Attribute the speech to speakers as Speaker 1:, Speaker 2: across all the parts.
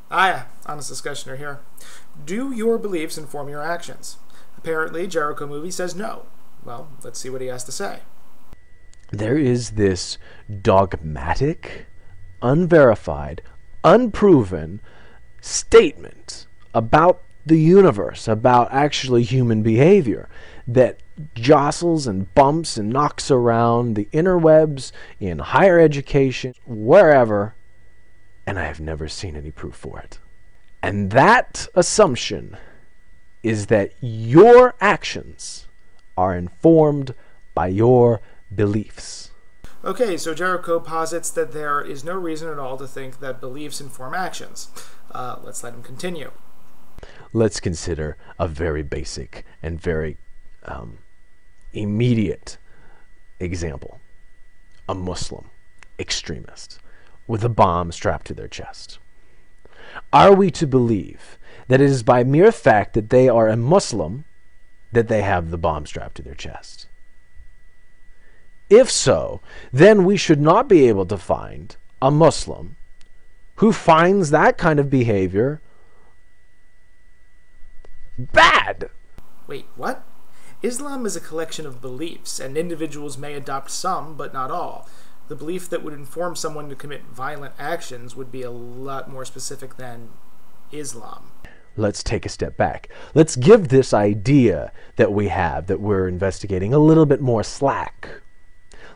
Speaker 1: Honest discussion here. Do your beliefs inform your actions? Apparently, Jericomovie says no. Well, let's see what he has to say.
Speaker 2: There is this dogmatic, unverified, unproven statement about the universe, about actually human behavior, that jostles and bumps and knocks around the interwebs, in higher education, wherever, and I have never seen any proof for it. And that assumption is that your actions are informed by your beliefs.
Speaker 1: Okay, so Jericho posits that there is no reason at all to think that beliefs inform actions. Let's let him continue.
Speaker 2: Let's consider a very basic and very immediate example. A Muslim extremist with a bomb strapped to their chest. Are we to believe that it is by mere fact that they are a Muslim that they have the bomb strapped to their chest? If so, then we should not be able to find a Muslim who finds that kind of behavior bad.
Speaker 1: Wait, what? Islam is a collection of beliefs, and individuals may adopt some, but not all. The belief that would inform someone to commit violent actions would be a lot more specific than Islam.
Speaker 2: Let's take a step back. Let's give this idea that we have, that we're investigating, a little bit more slack.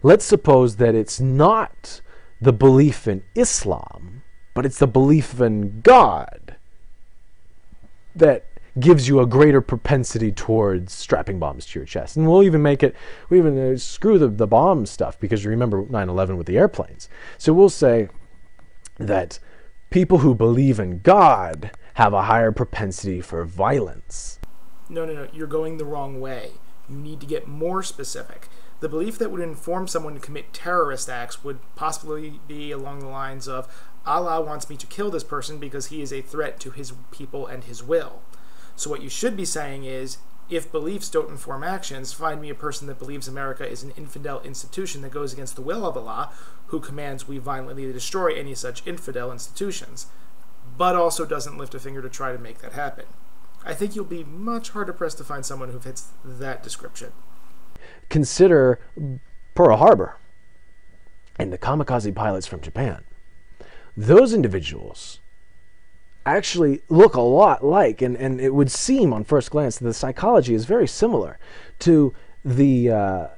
Speaker 2: Let's suppose that it's not the belief in Islam, but it's the belief in God that gives you a greater propensity towards strapping bombs to your chest. And we'll even make it, screw the bomb stuff, because remember 9/11 with the airplanes. So we'll say that people who believe in God have a higher propensity for violence.
Speaker 1: No, you're going the wrong way. You need to get more specific. The belief that would inform someone to commit terrorist acts would possibly be along the lines of, Allah wants me to kill this person because he is a threat to his people and his will. So what you should be saying is, if beliefs don't inform actions, find me a person that believes America is an infidel institution that goes against the will of Allah, who commands we violently destroy any such infidel institutions, but also doesn't lift a finger to try to make that happen. I think you'll be much harder pressed to find someone who fits that description.
Speaker 2: Consider Pearl Harbor and the kamikaze pilots from Japan. Those individuals actually look a lot like, and it would seem on first glance that the psychology is very similar to the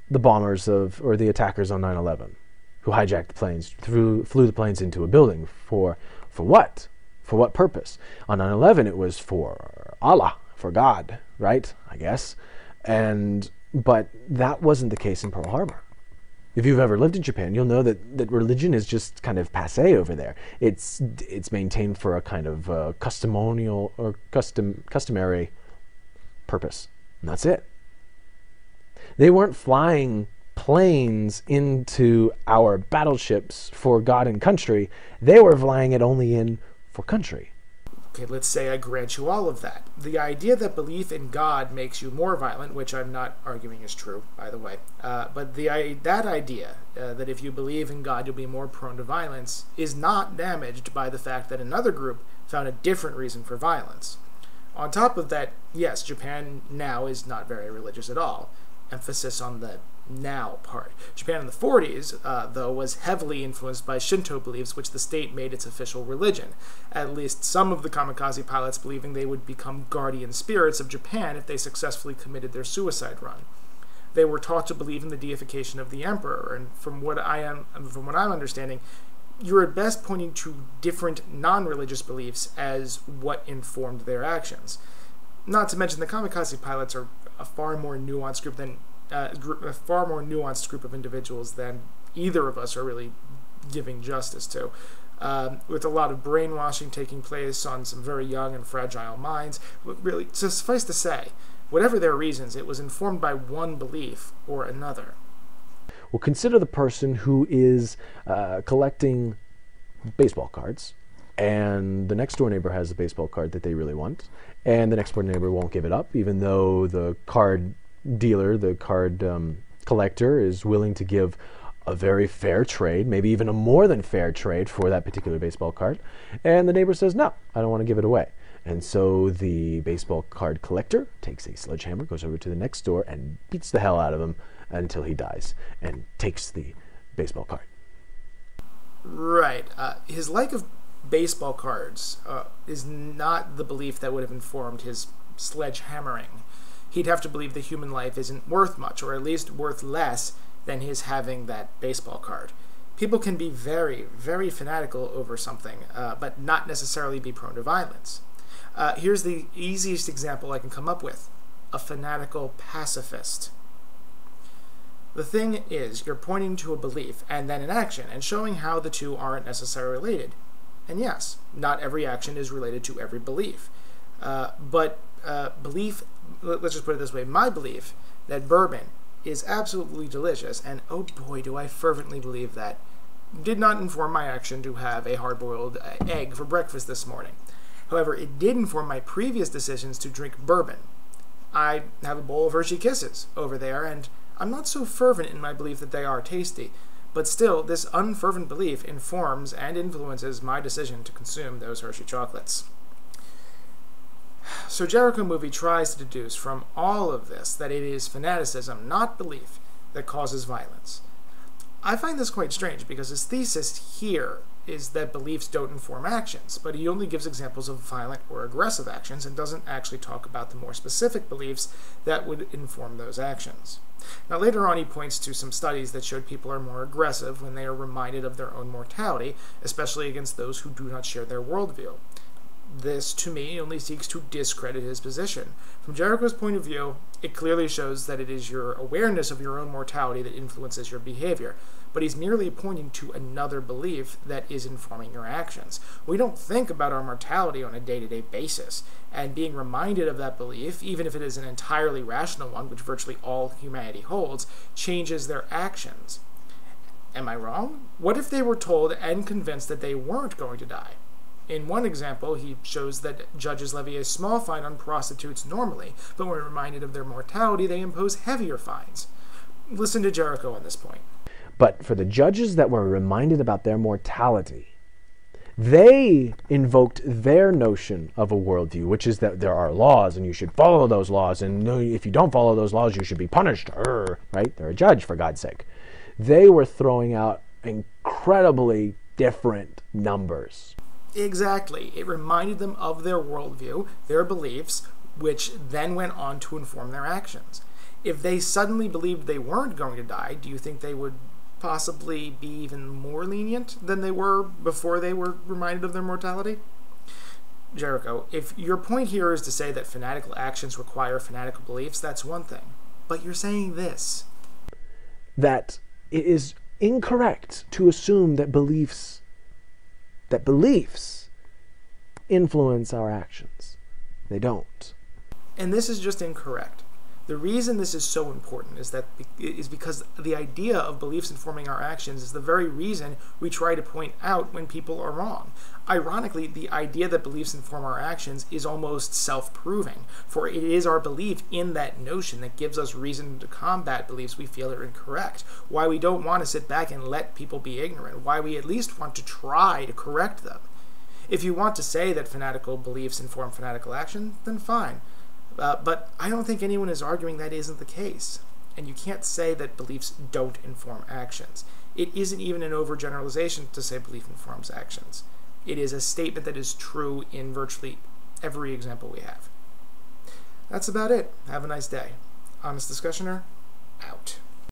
Speaker 2: bombers or the attackers on 9/11, who hijacked the planes, flew the planes into a building for what? For what purpose? On 9/11 it was for Allah, for God, right? I guess. But that wasn't the case in Pearl Harbor. If you've ever lived in Japan, you'll know that religion is just kind of passé over there. It's maintained for a kind of customary purpose, and that's it. They weren't flying planes into our battleships for God and country. They were flying it only in for country.
Speaker 1: Okay, let's say I grant you all of that. The idea that belief in God makes you more violent, which I'm not arguing is true, by the way, but that idea that if you believe in God you'll be more prone to violence is not damaged by the fact that another group found a different reason for violence. On top of that, yes, Japan now is not very religious at all. Emphasis on the now part. Japan in the 40s, though, was heavily influenced by Shinto beliefs, which the state made its official religion. At least some of the kamikaze pilots believing they would become guardian spirits of Japan if they successfully committed their suicide run. They were taught to believe in the deification of the emperor, and from what I'm understanding, you're at best pointing to different non-religious beliefs as what informed their actions. Not to mention the kamikaze pilots are a far more nuanced group of individuals than either of us are really giving justice to. With a lot of brainwashing taking place on some very young and fragile minds. Really, suffice to say, whatever their reasons, it was informed by one belief or another.
Speaker 2: Well, consider the person who is collecting baseball cards, and the next door neighbor has a baseball card that they really want, and the next door neighbor won't give it up, even though the card dealer, the card collector, is willing to give a very fair trade, maybe even a more than fair trade for that particular baseball card. And the neighbor says, no, I don't want to give it away. And so the baseball card collector takes a sledgehammer, goes over to the next door, and beats the hell out of him until he dies and takes the baseball card.
Speaker 1: Right. His like of baseball cards is not the belief that would have informed his sledgehammering. He'd have to believe that human life isn't worth much, or at least worth less than his having that baseball card. People can be very, very fanatical over something, but not necessarily be prone to violence. Here's the easiest example I can come up with: a fanatical pacifist. The thing is, you're pointing to a belief and then an action, and showing how the two aren't necessarily related. And yes, not every action is related to every belief. But belief, let's just put it this way, my belief that bourbon is absolutely delicious, and oh boy, do I fervently believe that, did not inform my action to have a hard-boiled egg for breakfast this morning. However, it did inform my previous decisions to drink bourbon. I have a bowl of Hershey Kisses over there, and I'm not so fervent in my belief that they are tasty, but still, this unfervent belief informs and influences my decision to consume those Hershey chocolates. So Jericomovie tries to deduce from all of this that it is fanaticism, not belief, that causes violence. I find this quite strange, because his thesis here is that beliefs don't inform actions, but he only gives examples of violent or aggressive actions and doesn't actually talk about the more specific beliefs that would inform those actions. Now later on he points to some studies that showed people are more aggressive when they are reminded of their own mortality, especially against those who do not share their worldview. This, to me, only seeks to discredit his position. From Jericho's point of view, it clearly shows that it is your awareness of your own mortality that influences your behavior, but he's merely pointing to another belief that is informing your actions. We don't think about our mortality on a day-to-day basis, and being reminded of that belief, even if it is an entirely rational one, which virtually all humanity holds, changes their actions. Am I wrong? What if they were told and convinced that they weren't going to die? In one example, he shows that judges levy a small fine on prostitutes normally, but when reminded of their mortality, they impose heavier fines. Listen to Jericho on this point.
Speaker 2: But for the judges that were reminded about their mortality, they invoked their notion of a worldview, which is that there are laws and you should follow those laws, and if you don't follow those laws, you should be punished. Right? They're a judge, for God's sake. They were throwing out incredibly different numbers.
Speaker 1: Exactly. It reminded them of their worldview, their beliefs, which then went on to inform their actions. If they suddenly believed they weren't going to die, do you think they would possibly be even more lenient than they were before they were reminded of their mortality? Jericho, if your point here is to say that fanatical actions require fanatical beliefs, that's one thing. But you're saying this:
Speaker 2: that it is incorrect to assume that beliefs influence our actions. They don't.
Speaker 1: And this is just incorrect. The reason this is so important is because the idea of beliefs informing our actions is the very reason we try to point out when people are wrong. Ironically, the idea that beliefs inform our actions is almost self-proving, for it is our belief in that notion that gives us reason to combat beliefs we feel are incorrect, why we don't want to sit back and let people be ignorant, why we at least want to try to correct them. If you want to say that fanatical beliefs inform fanatical action, then fine. But I don't think anyone is arguing that isn't the case. And you can't say that beliefs don't inform actions. It isn't even an overgeneralization to say belief informs actions. It is a statement that is true in virtually every example we have. That's about it. Have a nice day. Honest Discussioner, out.